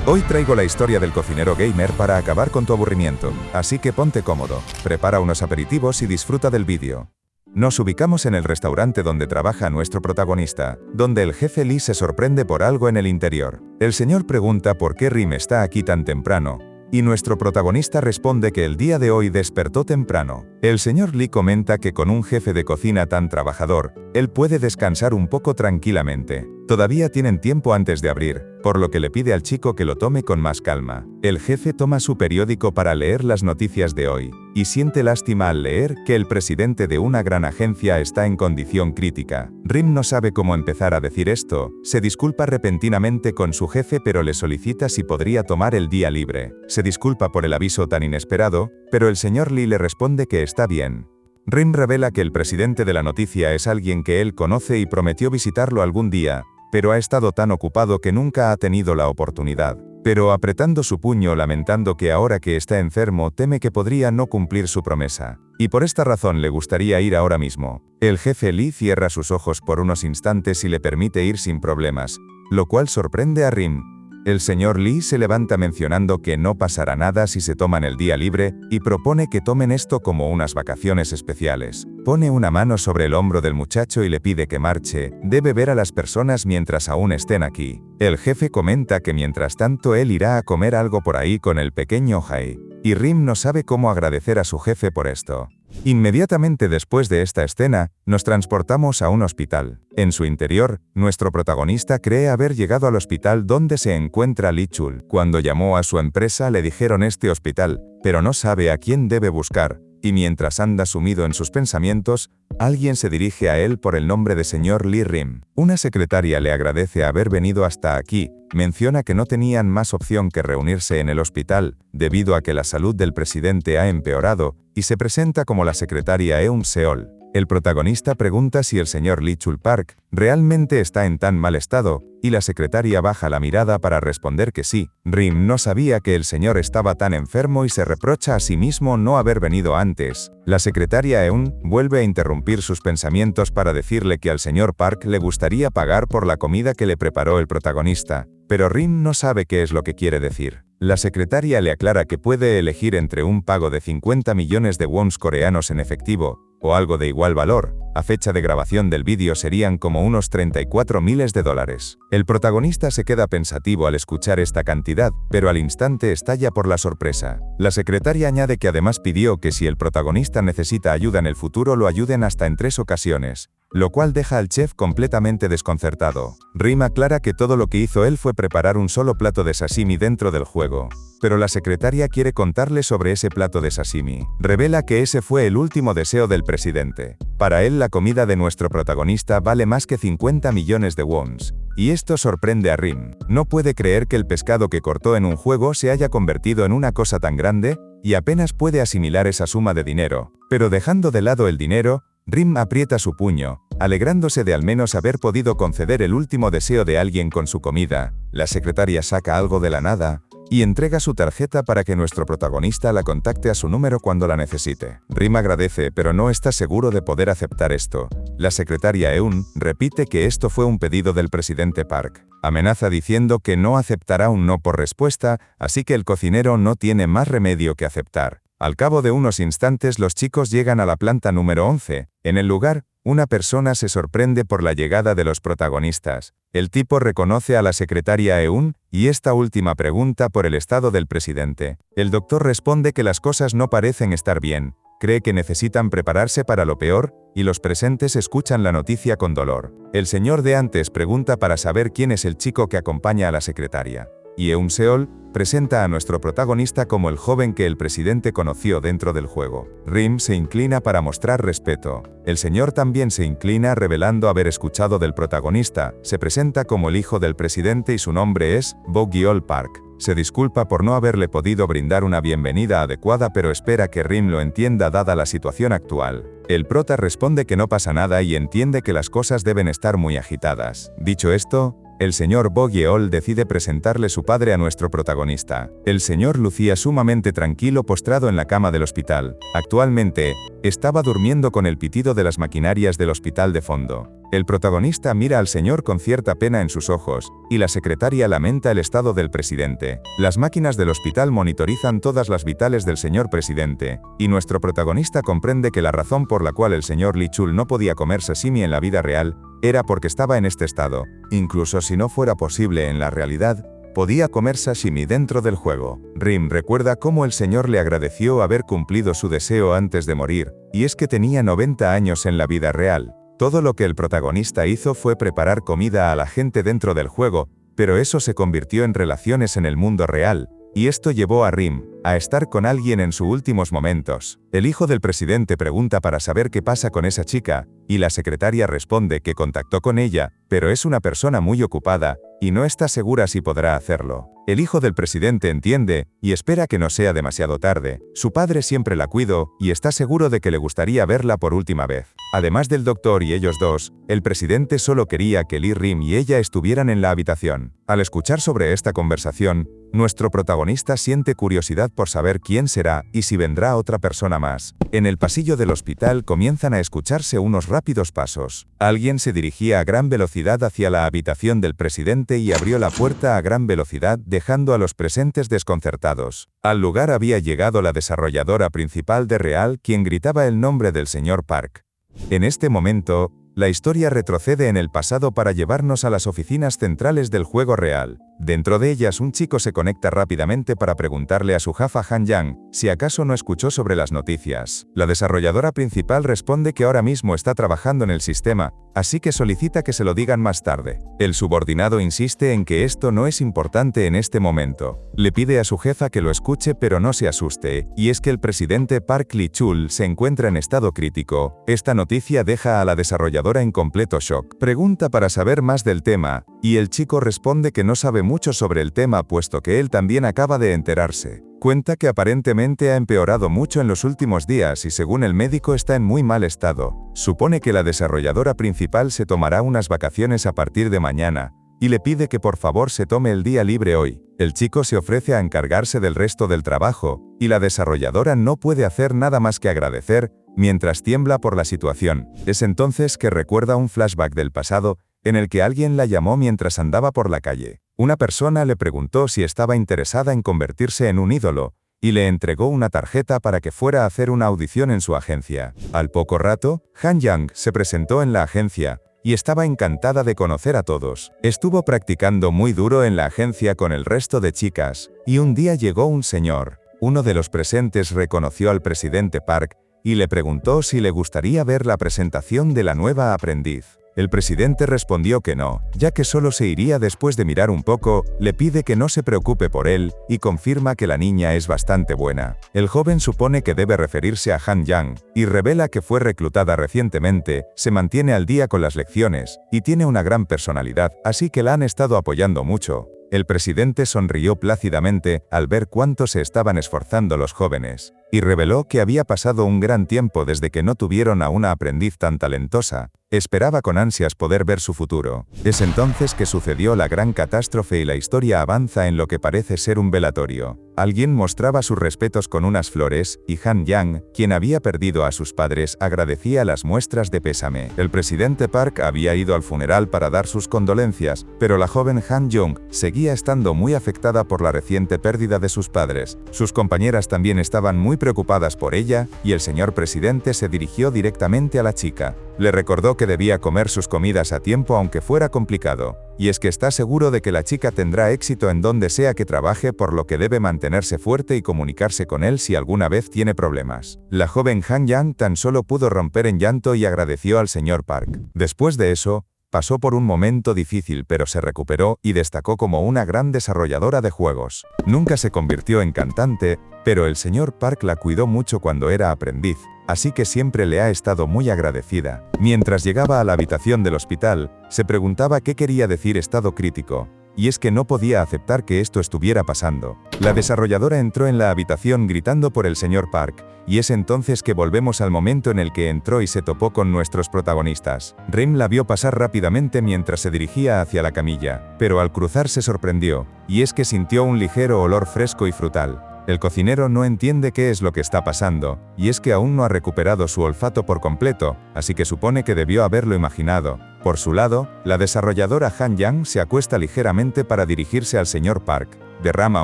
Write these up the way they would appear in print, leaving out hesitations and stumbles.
Hoy traigo la historia del cocinero gamer para acabar con tu aburrimiento, así que ponte cómodo, prepara unos aperitivos y disfruta del vídeo. Nos ubicamos en el restaurante donde trabaja nuestro protagonista, donde el jefe Lee se sorprende por algo en el interior. El señor pregunta por qué Rim está aquí tan temprano, y nuestro protagonista responde que el día de hoy despertó temprano. El señor Lee comenta que con un jefe de cocina tan trabajador, él puede descansar un poco tranquilamente. Todavía tienen tiempo antes de abrir, por lo que le pide al chico que lo tome con más calma. El jefe toma su periódico para leer las noticias de hoy, y siente lástima al leer que el presidente de una gran agencia está en condición crítica. Rim no sabe cómo empezar a decir esto, se disculpa repentinamente con su jefe pero le solicita si podría tomar el día libre. Se disculpa por el aviso tan inesperado, pero el señor Lee le responde que está bien. Rim revela que el presidente de la noticia es alguien que él conoce y prometió visitarlo algún día, pero ha estado tan ocupado que nunca ha tenido la oportunidad. Pero apretando su puño lamentando que ahora que está enfermo teme que podría no cumplir su promesa. Y por esta razón le gustaría ir ahora mismo. El jefe Lee cierra sus ojos por unos instantes y le permite ir sin problemas, lo cual sorprende a Rim. El señor Lee se levanta mencionando que no pasará nada si se toman el día libre, y propone que tomen esto como unas vacaciones especiales. Pone una mano sobre el hombro del muchacho y le pide que marche, debe ver a las personas mientras aún estén aquí. El jefe comenta que mientras tanto él irá a comer algo por ahí con el pequeño Jai, y Rim no sabe cómo agradecer a su jefe por esto. Inmediatamente después de esta escena, nos transportamos a un hospital. En su interior, nuestro protagonista cree haber llegado al hospital donde se encuentra Lee Chul. Cuando llamó a su empresa le dijeron este hospital, pero no sabe a quién debe buscar, y mientras anda sumido en sus pensamientos, alguien se dirige a él por el nombre de señor Lee Rim. Una secretaria le agradece haber venido hasta aquí, menciona que no tenían más opción que reunirse en el hospital, debido a que la salud del presidente ha empeorado, y se presenta como la secretaria Eun Seol. El protagonista pregunta si el señor Lee Chul Park realmente está en tan mal estado, y la secretaria baja la mirada para responder que sí. Rim no sabía que el señor estaba tan enfermo y se reprocha a sí mismo no haber venido antes. La secretaria Eun vuelve a interrumpir sus pensamientos para decirle que al señor Park le gustaría pagar por la comida que le preparó el protagonista, pero Rim no sabe qué es lo que quiere decir. La secretaria le aclara que puede elegir entre un pago de 50 millones de wons coreanos en efectivo, o algo de igual valor. A fecha de grabación del vídeo serían como unos 34 miles de dólares. El protagonista se queda pensativo al escuchar esta cantidad, pero al instante estalla por la sorpresa. La secretaria añade que además pidió que si el protagonista necesita ayuda en el futuro lo ayuden hasta en 3 ocasiones, lo cual deja al chef completamente desconcertado. Rim aclara que todo lo que hizo él fue preparar un solo plato de sashimi dentro del juego, pero la secretaria quiere contarle sobre ese plato de sashimi. Revela que ese fue el último deseo del presidente. Para él la comida de nuestro protagonista vale más que 50 millones de wons, y esto sorprende a Rim. No puede creer que el pescado que cortó en un juego se haya convertido en una cosa tan grande, y apenas puede asimilar esa suma de dinero. Pero dejando de lado el dinero, Rim aprieta su puño, alegrándose de al menos haber podido conceder el último deseo de alguien con su comida. La secretaria saca algo de la nada y entrega su tarjeta para que nuestro protagonista la contacte a su número cuando la necesite. Rim agradece, pero no está seguro de poder aceptar esto. La secretaria Eun repite que esto fue un pedido del presidente Park. Amenaza diciendo que no aceptará un no por respuesta, así que el cocinero no tiene más remedio que aceptar. Al cabo de unos instantes los chicos llegan a la planta número 11. En el lugar, una persona se sorprende por la llegada de los protagonistas. El tipo reconoce a la secretaria Eun, y esta última pregunta por el estado del presidente. El doctor responde que las cosas no parecen estar bien, cree que necesitan prepararse para lo peor, y los presentes escuchan la noticia con dolor. El señor de antes pregunta para saber quién es el chico que acompaña a la secretaria, y Eun Seol presenta a nuestro protagonista como el joven que el presidente conoció dentro del juego. Rim se inclina para mostrar respeto. El señor también se inclina revelando haber escuchado del protagonista. Se presenta como el hijo del presidente y su nombre es Bo Gyeol Park. Se disculpa por no haberle podido brindar una bienvenida adecuada pero espera que Rim lo entienda dada la situación actual. El prota responde que no pasa nada y entiende que las cosas deben estar muy agitadas. Dicho esto, el señor Bo Gyeol decide presentarle su padre a nuestro protagonista. El señor lucía sumamente tranquilo postrado en la cama del hospital. Actualmente, Estaba durmiendo con el pitido de las maquinarias del hospital de fondo. El protagonista mira al señor con cierta pena en sus ojos, y la secretaria lamenta el estado del presidente. Las máquinas del hospital monitorizan todas las vitales del señor presidente, y nuestro protagonista comprende que la razón por la cual el señor Lee Chul no podía comer sashimi en la vida real, era porque estaba en este estado. Incluso si no fuera posible en la realidad, podía comer sashimi dentro del juego. Rim recuerda cómo el señor le agradeció haber cumplido su deseo antes de morir, y es que tenía 90 años en la vida real. Todo lo que el protagonista hizo fue preparar comida a la gente dentro del juego, pero eso se convirtió en relaciones en el mundo real, y esto llevó a Rim a estar con alguien en sus últimos momentos. El hijo del presidente pregunta para saber qué pasa con esa chica, y la secretaria responde que contactó con ella, pero es una persona muy ocupada, y no está segura si podrá hacerlo. El hijo del presidente entiende, y espera que no sea demasiado tarde. Su padre siempre la cuidó, y está seguro de que le gustaría verla por última vez. Además del doctor y ellos dos, el presidente solo quería que Lee Rim y ella estuvieran en la habitación. Al escuchar sobre esta conversación, nuestro protagonista siente curiosidad por saber quién será y si vendrá otra persona más. En el pasillo del hospital comienzan a escucharse unos rápidos pasos. Alguien se dirigía a gran velocidad hacia la habitación del presidente y abrió la puerta a gran velocidad, dejando a los presentes desconcertados. Al lugar había llegado la desarrolladora principal de Real, quien gritaba el nombre del señor Park. En este momento, la historia retrocede en el pasado para llevarnos a las oficinas centrales del juego real. Dentro de ellas un chico se conecta rápidamente para preguntarle a su jefa Han Yang si acaso no escuchó sobre las noticias. La desarrolladora principal responde que ahora mismo está trabajando en el sistema, así que solicita que se lo digan más tarde. El subordinado insiste en que esto no es importante en este momento. Le pide a su jefa que lo escuche pero no se asuste, y es que el presidente Park Lee Chul se encuentra en estado crítico. Esta noticia deja a la desarrolladora en completo shock. Pregunta para saber más del tema, y el chico responde que no sabe mucho sobre el tema puesto que él también acaba de enterarse. Cuenta que aparentemente ha empeorado mucho en los últimos días y según el médico está en muy mal estado. Supone que la desarrolladora principal se tomará unas vacaciones a partir de mañana, y le pide que por favor se tome el día libre hoy. El chico se ofrece a encargarse del resto del trabajo, y la desarrolladora no puede hacer nada más que agradecer, mientras tiembla por la situación. Es entonces que recuerda un flashback del pasado, en el que alguien la llamó mientras andaba por la calle. Una persona le preguntó si estaba interesada en convertirse en un ídolo, y le entregó una tarjeta para que fuera a hacer una audición en su agencia. Al poco rato, Han Yang se presentó en la agencia, y estaba encantada de conocer a todos. Estuvo practicando muy duro en la agencia con el resto de chicas, y un día llegó un señor. Uno de los presentes reconoció al presidente Park, y le preguntó si le gustaría ver la presentación de la nueva aprendiz. El presidente respondió que no, ya que solo se iría después de mirar un poco, le pide que no se preocupe por él, y confirma que la niña es bastante buena. El joven supone que debe referirse a Han Yang, y revela que fue reclutada recientemente, se mantiene al día con las lecciones, y tiene una gran personalidad, así que la han estado apoyando mucho. El presidente sonrió plácidamente al ver cuánto se estaban esforzando los jóvenes, y reveló que había pasado un gran tiempo desde que no tuvieron a una aprendiz tan talentosa. Esperaba con ansias poder ver su futuro. Es entonces que sucedió la gran catástrofe y la historia avanza en lo que parece ser un velatorio. Alguien mostraba sus respetos con unas flores, y Han Yang, quien había perdido a sus padres, agradecía las muestras de pésame. El presidente Park había ido al funeral para dar sus condolencias, pero la joven Han Jung seguía estando muy afectada por la reciente pérdida de sus padres. Sus compañeras también estaban muy preocupadas por ella, y el señor presidente se dirigió directamente a la chica. Le recordó que debía comer sus comidas a tiempo aunque fuera complicado, y es que está seguro de que la chica tendrá éxito en donde sea que trabaje, por lo que debe mantenerse fuerte y comunicarse con él si alguna vez tiene problemas. La joven Han Yang tan solo pudo romper en llanto y agradeció al señor Park. Después de eso, pasó por un momento difícil pero se recuperó y destacó como una gran desarrolladora de juegos. Nunca se convirtió en cantante, pero el señor Park la cuidó mucho cuando era aprendiz, así que siempre le ha estado muy agradecida. Mientras llegaba a la habitación del hospital, se preguntaba qué quería decir estado crítico, y es que no podía aceptar que esto estuviera pasando. La desarrolladora entró en la habitación gritando por el señor Park, y es entonces que volvemos al momento en el que entró y se topó con nuestros protagonistas. Rim la vio pasar rápidamente mientras se dirigía hacia la camilla, pero al cruzar se sorprendió, y es que sintió un ligero olor fresco y frutal. El cocinero no entiende qué es lo que está pasando, y es que aún no ha recuperado su olfato por completo, así que supone que debió haberlo imaginado. Por su lado, la desarrolladora Han Yang se acuesta ligeramente para dirigirse al señor Park. Derrama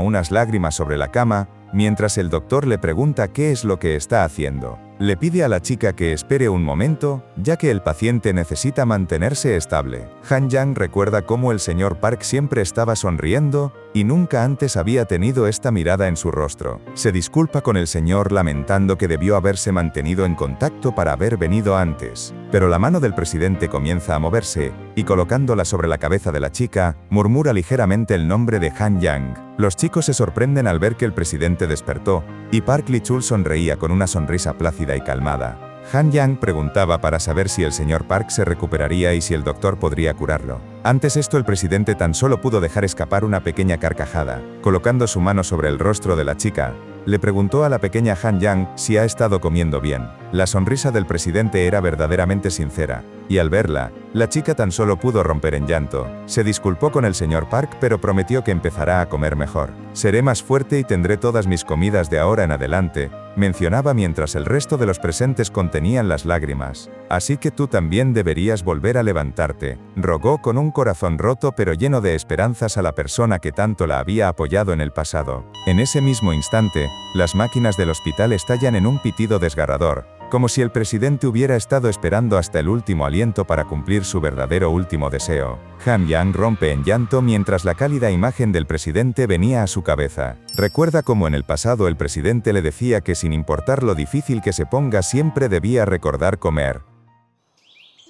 unas lágrimas sobre la cama, mientras el doctor le pregunta qué es lo que está haciendo. Le pide a la chica que espere un momento, ya que el paciente necesita mantenerse estable. Han Yang recuerda cómo el señor Park siempre estaba sonriendo, y nunca antes había tenido esta mirada en su rostro. Se disculpa con el señor lamentando que debió haberse mantenido en contacto para haber venido antes. Pero la mano del presidente comienza a moverse, y colocándola sobre la cabeza de la chica, murmura ligeramente el nombre de Han Yang. Los chicos se sorprenden al ver que el presidente despertó, y Park Li-chul sonreía con una sonrisa plácida y calmada. Han Yang preguntaba para saber si el señor Park se recuperaría y si el doctor podría curarlo. Antes esto el presidente tan solo pudo dejar escapar una pequeña carcajada. Colocando su mano sobre el rostro de la chica, le preguntó a la pequeña Han Yang si ha estado comiendo bien. La sonrisa del presidente era verdaderamente sincera, y al verla, la chica tan solo pudo romper en llanto. Se disculpó con el señor Park pero prometió que empezará a comer mejor. Seré más fuerte y tendré todas mis comidas de ahora en adelante, mencionaba mientras el resto de los presentes contenían las lágrimas. Así que tú también deberías volver a levantarte, rogó con un corazón roto pero lleno de esperanzas a la persona que tanto la había apoyado en el pasado. En ese mismo instante, las máquinas del hospital estallan en un pitido desgarrador, como si el presidente hubiera estado esperando hasta el último aliento para cumplir su verdadero último deseo. Han Yang rompe en llanto mientras la cálida imagen del presidente venía a su cabeza. Recuerda cómo en el pasado el presidente le decía que sin importar lo difícil que se ponga siempre debía recordar comer.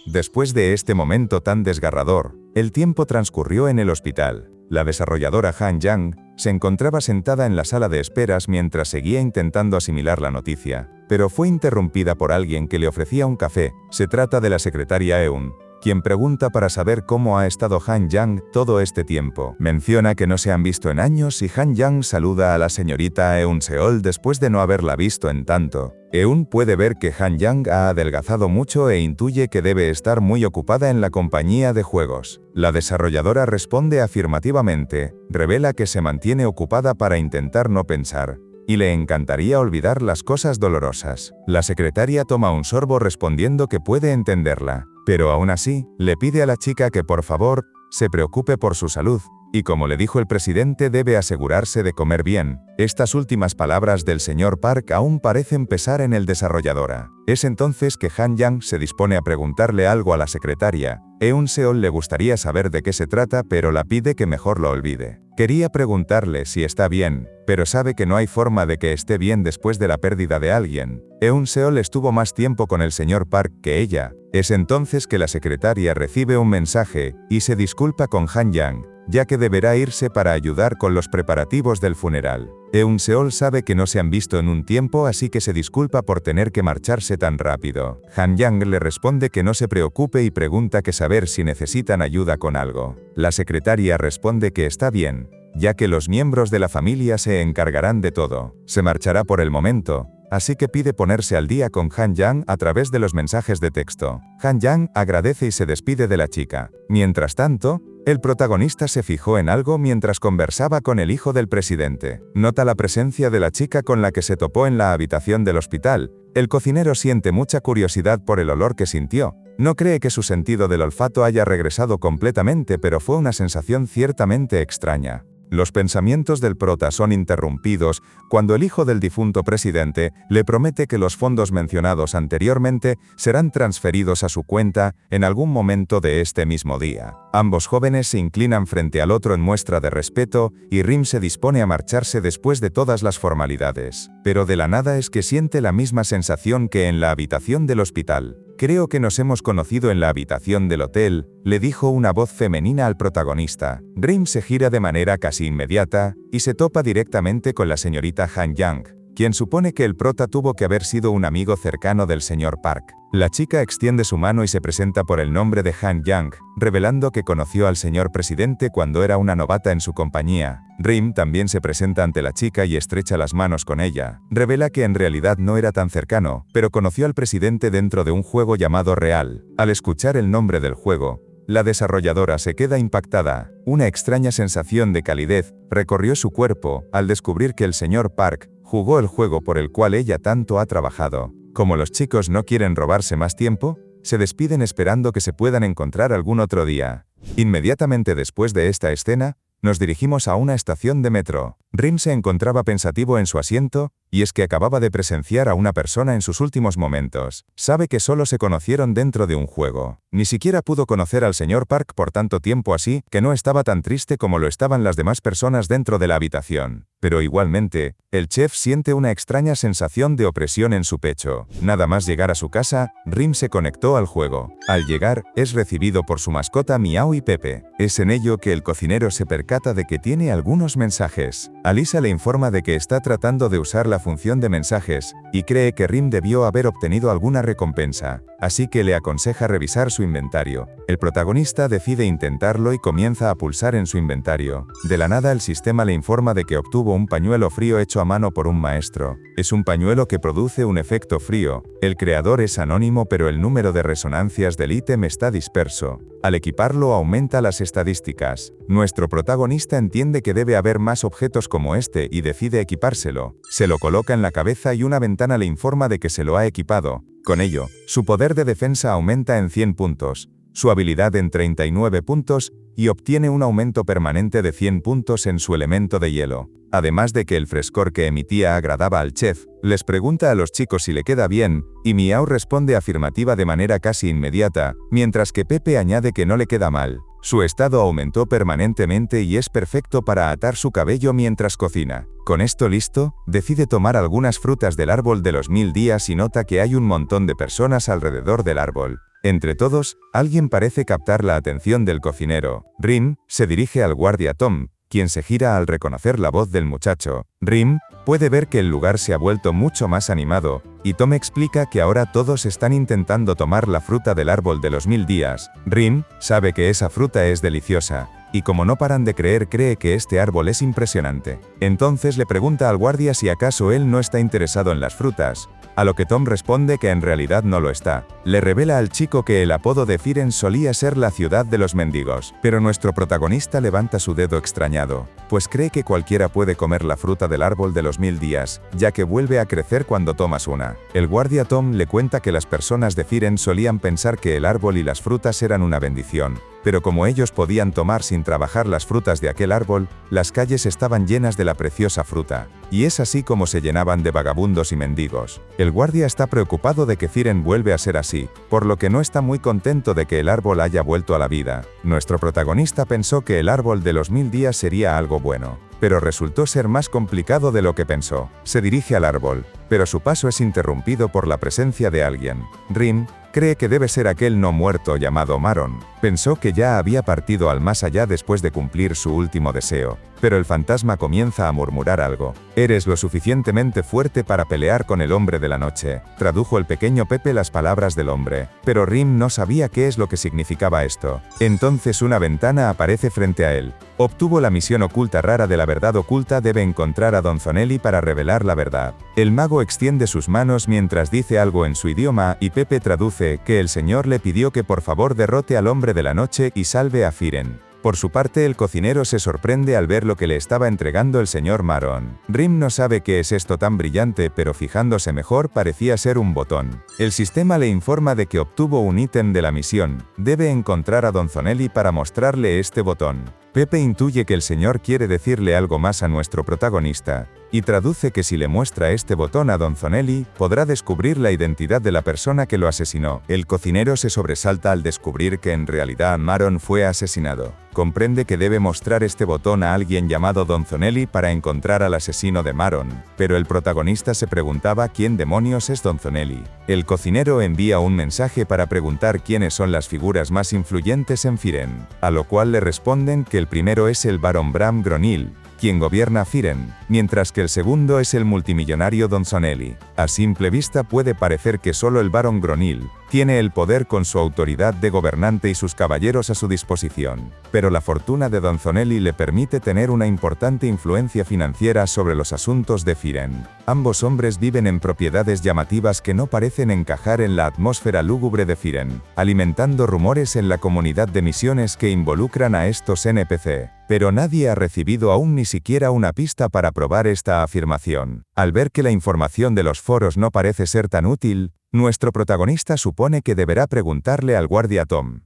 Después de este momento tan desgarrador, el tiempo transcurrió en el hospital. La desarrolladora Han Yang se encontraba sentada en la sala de esperas mientras seguía intentando asimilar la noticia, pero fue interrumpida por alguien que le ofrecía un café. Se trata de la secretaria Eun, quien pregunta para saber cómo ha estado Han Yang todo este tiempo. Menciona que no se han visto en años y Han Yang saluda a la señorita Eun Seol después de no haberla visto en tanto. Eun puede ver que Han Yang ha adelgazado mucho e intuye que debe estar muy ocupada en la compañía de juegos. La desarrolladora responde afirmativamente, revela que se mantiene ocupada para intentar no pensar, y le encantaría olvidar las cosas dolorosas. La secretaria toma un sorbo respondiendo que puede entenderla, pero aún así, le pide a la chica que por favor, se preocupe por su salud, y como le dijo el presidente debe asegurarse de comer bien. Estas últimas palabras del señor Park aún parecen pesar en el desarrolladora. Es entonces que Han Yang se dispone a preguntarle algo a la secretaria. Eun Seol le gustaría saber de qué se trata pero la pide que mejor lo olvide. Quería preguntarle si está bien, pero sabe que no hay forma de que esté bien después de la pérdida de alguien. Eun Seol estuvo más tiempo con el señor Park que ella. Es entonces que la secretaria recibe un mensaje y se disculpa con Han Yang, ya que deberá irse para ayudar con los preparativos del funeral. Eun Seol sabe que no se han visto en un tiempo así que se disculpa por tener que marcharse tan rápido. Han Yang le responde que no se preocupe y pregunta que saber si necesitan ayuda con algo. La secretaria responde que está bien, ya que los miembros de la familia se encargarán de todo. Se marchará por el momento, así que pide ponerse al día con Han Yang a través de los mensajes de texto. Han Yang agradece y se despide de la chica. Mientras tanto, el protagonista se fijó en algo mientras conversaba con el hijo del presidente. Nota la presencia de la chica con la que se topó en la habitación del hospital. El cocinero siente mucha curiosidad por el olor que sintió. No cree que su sentido del olfato haya regresado completamente, pero fue una sensación ciertamente extraña. Los pensamientos del prota son interrumpidos cuando el hijo del difunto presidente le promete que los fondos mencionados anteriormente serán transferidos a su cuenta en algún momento de este mismo día. Ambos jóvenes se inclinan frente al otro en muestra de respeto y Rim se dispone a marcharse después de todas las formalidades. Pero de la nada es que siente la misma sensación que en la habitación del hospital. Creo que nos hemos conocido en la habitación del hotel, le dijo una voz femenina al protagonista. Rim se gira de manera casi inmediata, y se topa directamente con la señorita Han Yang, quien supone que el prota tuvo que haber sido un amigo cercano del señor Park. La chica extiende su mano y se presenta por el nombre de Han Yang, revelando que conoció al señor presidente cuando era una novata en su compañía. Rim también se presenta ante la chica y estrecha las manos con ella. Revela que en realidad no era tan cercano, pero conoció al presidente dentro de un juego llamado Real. Al escuchar el nombre del juego, La desarrolladora se queda impactada. Una extraña sensación de calidez recorrió su cuerpo al descubrir que el señor Park jugó el juego por el cual ella tanto ha trabajado. Como los chicos no quieren robarse más tiempo, se despiden esperando que se puedan encontrar algún otro día. Inmediatamente después de esta escena, nos dirigimos a una estación de metro. Rim se encontraba pensativo en su asiento, y es que acababa de presenciar a una persona en sus últimos momentos. Sabe que solo se conocieron dentro de un juego. Ni siquiera pudo conocer al señor Park por tanto tiempo, así que no estaba tan triste como lo estaban las demás personas dentro de la habitación. Pero igualmente, el chef siente una extraña sensación de opresión en su pecho. Nada más llegar a su casa, Rim se conectó al juego. Al llegar, es recibido por su mascota Miau y Pepe. Es en ello que el cocinero se percata de que tiene algunos mensajes. Alisa le informa de que está tratando de usar la función de mensajes, y cree que Rim debió haber obtenido alguna recompensa, así que le aconseja revisar su inventario. El protagonista decide intentarlo y comienza a pulsar en su inventario. De la nada el sistema le informa de que obtuvo un pañuelo frío hecho a mano por un maestro. Es un pañuelo que produce un efecto frío. El creador es anónimo, pero el número de resonancias del ítem está disperso. Al equiparlo aumenta las estadísticas. Nuestro protagonista entiende que debe haber más objetos como este y decide equipárselo. Se lo coloca en la cabeza y una ventana le informa de que se lo ha equipado. Con ello, su poder de defensa aumenta en 100 puntos, su habilidad en 39 puntos, y obtiene un aumento permanente de 100 puntos en su elemento de hielo. Además de que el frescor que emitía agradaba al chef, les pregunta a los chicos si le queda bien, y Miau responde afirmativa de manera casi inmediata, mientras que Pepe añade que no le queda mal. Su estado aumentó permanentemente y es perfecto para atar su cabello mientras cocina. Con esto listo, decide tomar algunas frutas del árbol de los 1000 días y nota que hay un montón de personas alrededor del árbol. Entre todos, alguien parece captar la atención del cocinero. Rim se dirige al guardia Tom, quien se gira al reconocer la voz del muchacho. Rim puede ver que el lugar se ha vuelto mucho más animado, y Tom explica que ahora todos están intentando tomar la fruta del árbol de los 1000 días. Rim sabe que esa fruta es deliciosa, y como no paran de creer, cree que este árbol es impresionante. Entonces le pregunta al guardia si acaso él no está interesado en las frutas, a lo que Tom responde que en realidad no lo está. Le revela al chico que el apodo de Firen solía ser la ciudad de los mendigos, pero nuestro protagonista levanta su dedo extrañado, pues cree que cualquiera puede comer la fruta del árbol de los 1000 días, ya que vuelve a crecer cuando tomas una. El guardia Tom le cuenta que las personas de Firen solían pensar que el árbol y las frutas eran una bendición, pero como ellos podían tomar sin trabajar las frutas de aquel árbol, las calles estaban llenas de la preciosa fruta, y es así como se llenaban de vagabundos y mendigos. El guardia está preocupado de que Firen vuelve a ser así, por lo que no está muy contento de que el árbol haya vuelto a la vida. Nuestro protagonista pensó que el árbol de los 1000 días sería algo bueno, pero resultó ser más complicado de lo que pensó. Se dirige al árbol, pero su paso es interrumpido por la presencia de alguien. Rim cree que debe ser aquel no muerto llamado Maron. Pensó que ya había partido al más allá después de cumplir su último deseo, pero el fantasma comienza a murmurar algo. «Eres lo suficientemente fuerte para pelear con el hombre de la noche», tradujo el pequeño Pepe las palabras del hombre, pero Rim no sabía qué es lo que significaba esto. Entonces una ventana aparece frente a él. Obtuvo la misión oculta rara de la verdad oculta, debe encontrar a Don Zonelli para revelar la verdad. El mago extiende sus manos mientras dice algo en su idioma y Pepe traduce que el señor le pidió que por favor derrote al hombre de la noche y salve a Firen. Por su parte, el cocinero se sorprende al ver lo que le estaba entregando el señor Maron. Rim no sabe qué es esto tan brillante, pero fijándose mejor parecía ser un botón. El sistema le informa de que obtuvo un ítem de la misión. Debe encontrar a Don Zonelli para mostrarle este botón. Pepe intuye que el señor quiere decirle algo más a nuestro protagonista, y traduce que si le muestra este botón a Don Zonelli, podrá descubrir la identidad de la persona que lo asesinó. El cocinero se sobresalta al descubrir que en realidad Maron fue asesinado. Comprende que debe mostrar este botón a alguien llamado Don Zonelli para encontrar al asesino de Maron, pero el protagonista se preguntaba quién demonios es Don Zonelli. El cocinero envía un mensaje para preguntar quiénes son las figuras más influyentes en Firen, a lo cual le responden que el primero es el barón Bram Gronil, quien gobierna Firen, mientras que el segundo es el multimillonario Don Zonelli. A simple vista puede parecer que solo el barón Gronil Tiene el poder con su autoridad de gobernante y sus caballeros a su disposición. Pero la fortuna de Donzonelli le permite tener una importante influencia financiera sobre los asuntos de Firen. Ambos hombres viven en propiedades llamativas que no parecen encajar en la atmósfera lúgubre de Firen, alimentando rumores en la comunidad de misiones que involucran a estos NPC. Pero nadie ha recibido aún ni siquiera una pista para probar esta afirmación. Al ver que la información de los foros no parece ser tan útil, nuestro protagonista supone que deberá preguntarle al guardia Tom.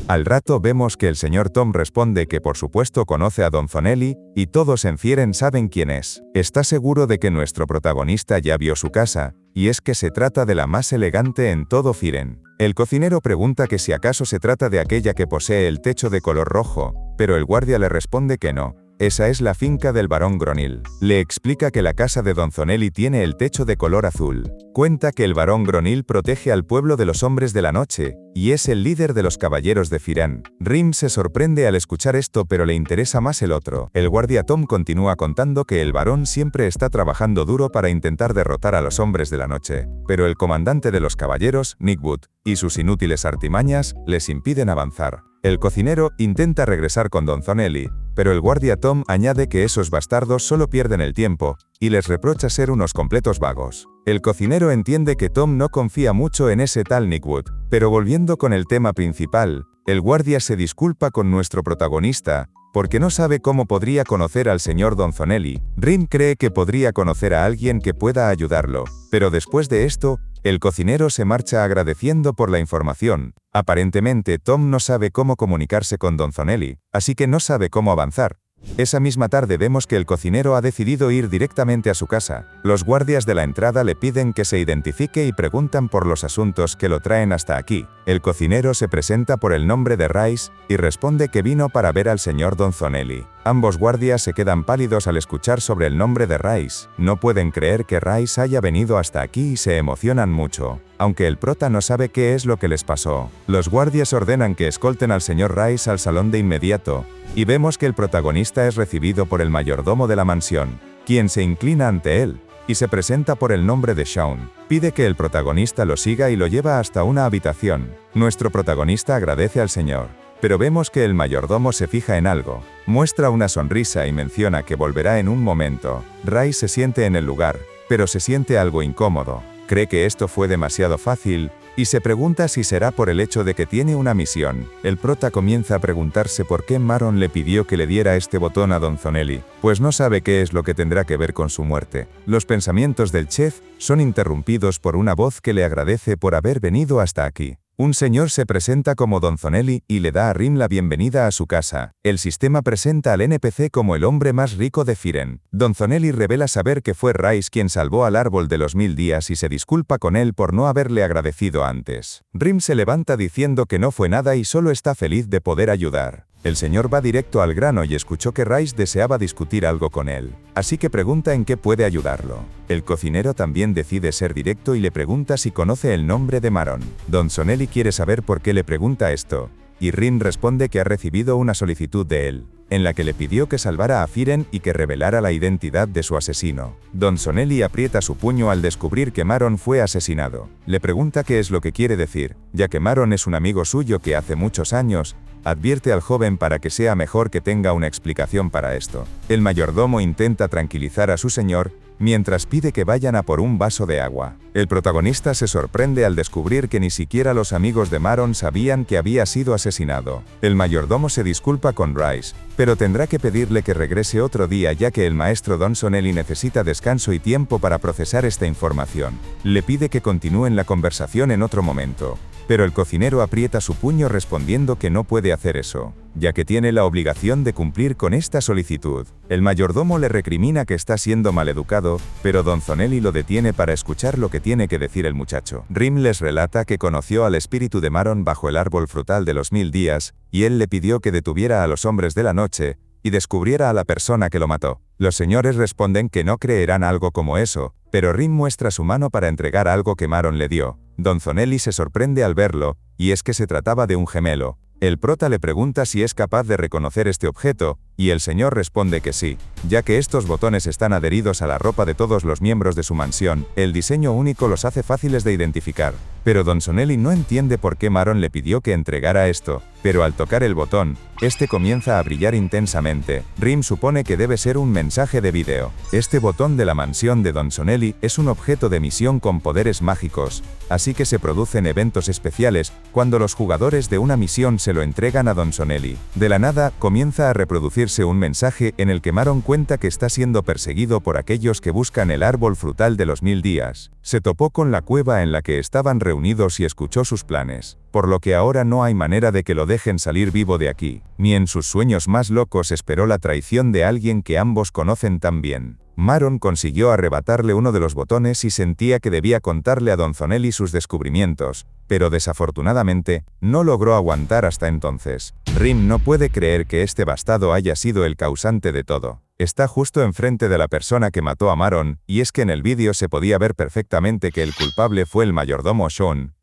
Al rato vemos que el señor Tom responde que por supuesto conoce a Donzonelli, y todos en Firen saben quién es. Está seguro de que nuestro protagonista ya vio su casa, y es que se trata de la más elegante en todo Firen. El cocinero pregunta que si acaso se trata de aquella que posee el techo de color rojo, pero el guardia le responde que no. Esa es la finca del barón Gronil. Le explica que la casa de Donzonelli tiene el techo de color azul. Cuenta que el barón Gronil protege al pueblo de los hombres de la noche, y es el líder de los caballeros de Firen. Rim se sorprende al escuchar esto, pero le interesa más el otro. El guardia Tom continúa contando que el barón siempre está trabajando duro para intentar derrotar a los hombres de la noche, pero el comandante de los caballeros, Nick Wood, y sus inútiles artimañas, les impiden avanzar. El cocinero intenta regresar con Donzonelli, pero el guardia Tom añade que esos bastardos solo pierden el tiempo, y les reprocha ser unos completos vagos. El cocinero entiende que Tom no confía mucho en ese tal Nick Wood, pero volviendo con el tema principal, el guardia se disculpa con nuestro protagonista, porque no sabe cómo podría conocer al señor Donzonelli. Rim cree que podría conocer a alguien que pueda ayudarlo, pero después de esto, el cocinero se marcha agradeciendo por la información. Aparentemente Tom no sabe cómo comunicarse con Donzonelli, así que no sabe cómo avanzar. Esa misma tarde vemos que el cocinero ha decidido ir directamente a su casa. Los guardias de la entrada le piden que se identifique y preguntan por los asuntos que lo traen hasta aquí. El cocinero se presenta por el nombre de Rice, y responde que vino para ver al señor Donzonelli. Ambos guardias se quedan pálidos al escuchar sobre el nombre de Rice. No pueden creer que Rice haya venido hasta aquí y se emocionan mucho, aunque el prota no sabe qué es lo que les pasó. Los guardias ordenan que escolten al señor Rice al salón de inmediato, y vemos que el protagonista es recibido por el mayordomo de la mansión, quien se inclina ante él, y se presenta por el nombre de Shaun. Pide que el protagonista lo siga y lo lleva hasta una habitación. Nuestro protagonista agradece al señor, pero vemos que el mayordomo se fija en algo. Muestra una sonrisa y menciona que volverá en un momento. Rice se siente en el lugar, pero se siente algo incómodo. Cree que esto fue demasiado fácil, y se pregunta si será por el hecho de que tiene una misión. El prota comienza a preguntarse por qué Maron le pidió que le diera este botón a Donzonelli, pues no sabe qué es lo que tendrá que ver con su muerte. Los pensamientos del chef son interrumpidos por una voz que le agradece por haber venido hasta aquí. Un señor se presenta como Donzonelli y le da a Rim la bienvenida a su casa. El sistema presenta al NPC como el hombre más rico de Firen. Donzonelli revela saber que fue Rice quien salvó al árbol de los 1000 días y se disculpa con él por no haberle agradecido antes. Rim se levanta diciendo que no fue nada y solo está feliz de poder ayudar. El señor va directo al grano y escuchó que Rice deseaba discutir algo con él, así que pregunta en qué puede ayudarlo. El cocinero también decide ser directo y le pregunta si conoce el nombre de Maron. Donzonelli quiere saber por qué le pregunta esto, y Rim responde que ha recibido una solicitud de él, en la que le pidió que salvara a Firen y que revelara la identidad de su asesino. Donzonelli aprieta su puño al descubrir que Maron fue asesinado. Le pregunta qué es lo que quiere decir, ya que Maron es un amigo suyo que hace muchos años advierte al joven para que sea mejor que tenga una explicación para esto. El mayordomo intenta tranquilizar a su señor, mientras pide que vayan a por un vaso de agua. El protagonista se sorprende al descubrir que ni siquiera los amigos de Maron sabían que había sido asesinado. El mayordomo se disculpa con Rice, pero tendrá que pedirle que regrese otro día ya que el maestro Donzonelli necesita descanso y tiempo para procesar esta información. Le pide que continúen la conversación en otro momento, pero el cocinero aprieta su puño respondiendo que no puede hacer eso, ya que tiene la obligación de cumplir con esta solicitud. El mayordomo le recrimina que está siendo maleducado, pero Donzonelli lo detiene para escuchar lo que tiene que decir el muchacho. Rim les relata que conoció al espíritu de Maron bajo el árbol frutal de los 1000 días, y él le pidió que detuviera a los hombres de la noche, y descubriera a la persona que lo mató. Los señores responden que no creerán algo como eso, pero Rim muestra su mano para entregar algo que Maron le dio. Donzonelli se sorprende al verlo, y es que se trataba de un gemelo. El prota le pregunta si es capaz de reconocer este objeto, y el señor responde que sí, ya que estos botones están adheridos a la ropa de todos los miembros de su mansión, el diseño único los hace fáciles de identificar. Pero Donsonelli no entiende por qué Maron le pidió que entregara esto, pero al tocar el botón, este comienza a brillar intensamente. Rim supone que debe ser un mensaje de vídeo. Este botón de la mansión de Donsonelli es un objeto de misión con poderes mágicos, así que se producen eventos especiales cuando los jugadores de una misión se lo entregan a Donsonelli. De la nada, comienza a reproducirse un mensaje en el que Maron cuenta que está siendo perseguido por aquellos que buscan el árbol frutal de los 1000 días. Se topó con la cueva en la que estaban reunidos y escuchó sus planes, por lo que ahora no hay manera de que lo dejen salir vivo de aquí. Ni en sus sueños más locos esperó la traición de alguien que ambos conocen tan bien. Maron consiguió arrebatarle uno de los botones y sentía que debía contarle a Donsonelli sus descubrimientos, pero desafortunadamente, no logró aguantar hasta entonces. Rim no puede creer que este bastardo haya sido el causante de todo. Está justo enfrente de la persona que mató a Maron, y es que en el vídeo se podía ver perfectamente que el culpable fue el mayordomo Sean.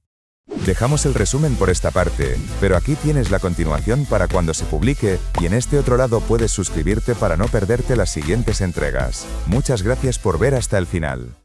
Dejamos el resumen por esta parte, pero aquí tienes la continuación para cuando se publique, y en este otro lado puedes suscribirte para no perderte las siguientes entregas. Muchas gracias por ver hasta el final.